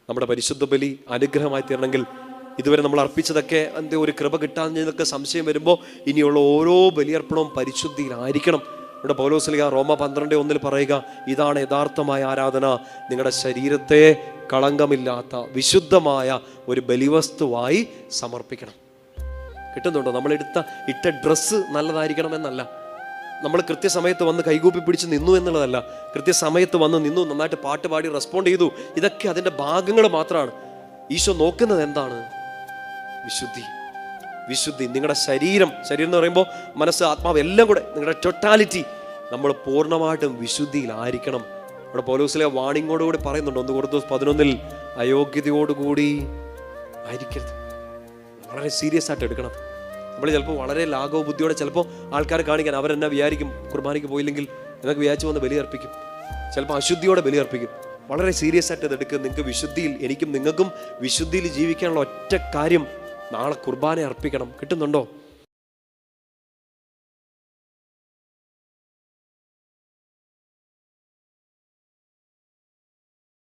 നമ്മുടെ പരിശുദ്ധ ബലി അനുഗ്രഹമായി തീരണമെങ്കിൽ, ഇതുവരെ നമ്മൾ അർപ്പിച്ചതൊക്കെ എന്താ ഒരു കൃപ കിട്ടാഞ്ഞതൊക്കെ സംശയം വരുമ്പോൾ ഇനിയുള്ള ഓരോ ബലിയർപ്പണവും പരിശുദ്ധിയിലായിരിക്കണം. ഇവിടെ പൗലോസ്ലീഹ റോമ 12:1 പറയുക, ഇതാണ് യഥാർത്ഥമായ ആരാധന, നിങ്ങളുടെ ശരീരത്തെ കളങ്കമില്ലാത്ത വിശുദ്ധമായ ഒരു ബലിവസ്തുവായി സമർപ്പിക്കണം. കിട്ടുന്നുണ്ടോ? നമ്മളെടുത്ത ഇട്ട ഡ്രസ്സ് നല്ലതായിരിക്കണം എന്നല്ല, നമ്മൾ കൃത്യസമയത്ത് വന്ന് കൈകൂപ്പി പിടിച്ച് നിന്നു എന്നുള്ളതല്ല, കൃത്യസമയത്ത് വന്ന് നിന്നു, നന്നായിട്ട് പാട്ട് പാടി റെസ്പോണ്ട് ചെയ്തു, ഇതൊക്കെ അതിൻ്റെ ഭാഗങ്ങൾ മാത്രമാണ്. ഈശോ നോക്കുന്നത് എന്താണ്? വിശുദ്ധി. വിശുദ്ധി. നിങ്ങളുടെ ശരീരം എന്ന് പറയുമ്പോൾ മനസ്സ്, ആത്മാവ് എല്ലാം കൂടെ, നിങ്ങളുടെ ടോട്ടാലിറ്റി നമ്മൾ പൂർണ്ണമായിട്ടും വിശുദ്ധിയിലായിരിക്കണം. ഇവിടെ പൗലോസ്ലീഹ വാണിങ്ങോടുകൂടി പറയുന്നുണ്ട് 1 കൊരിന്ത്യർ 11 അയോഗ്യതയോടുകൂടി ആയിരിക്കരുത്. വളരെ സീരിയസ് ആയിട്ട് എടുക്കണം. നമ്മൾ ചിലപ്പോൾ വളരെ ലാഘവ ബുദ്ധിയോടെ ചിലപ്പോൾ ആൾക്കാരെ കാണിക്കാൻ അവരെന്നാ വിചാരിക്കും, കുർബാനയ്ക്ക് പോയില്ലെങ്കിൽ എന്നൊക്കെ വിചാരിച്ച് വന്ന് ബലിയർപ്പിക്കും, ചിലപ്പോൾ അശുദ്ധിയോടെ ബലിയർപ്പിക്കും. വളരെ സീരിയസ് ആയിട്ട് ഇതെടുക്കുക. നിങ്ങൾക്ക് വിശുദ്ധിയിൽ, എനിക്കും നിങ്ങൾക്കും വിശുദ്ധിയിൽ ജീവിക്കാനുള്ള ഒറ്റ കാര്യം, നാളെ കുർബാന അർപ്പിക്കണം. കിട്ടുന്നുണ്ടോ?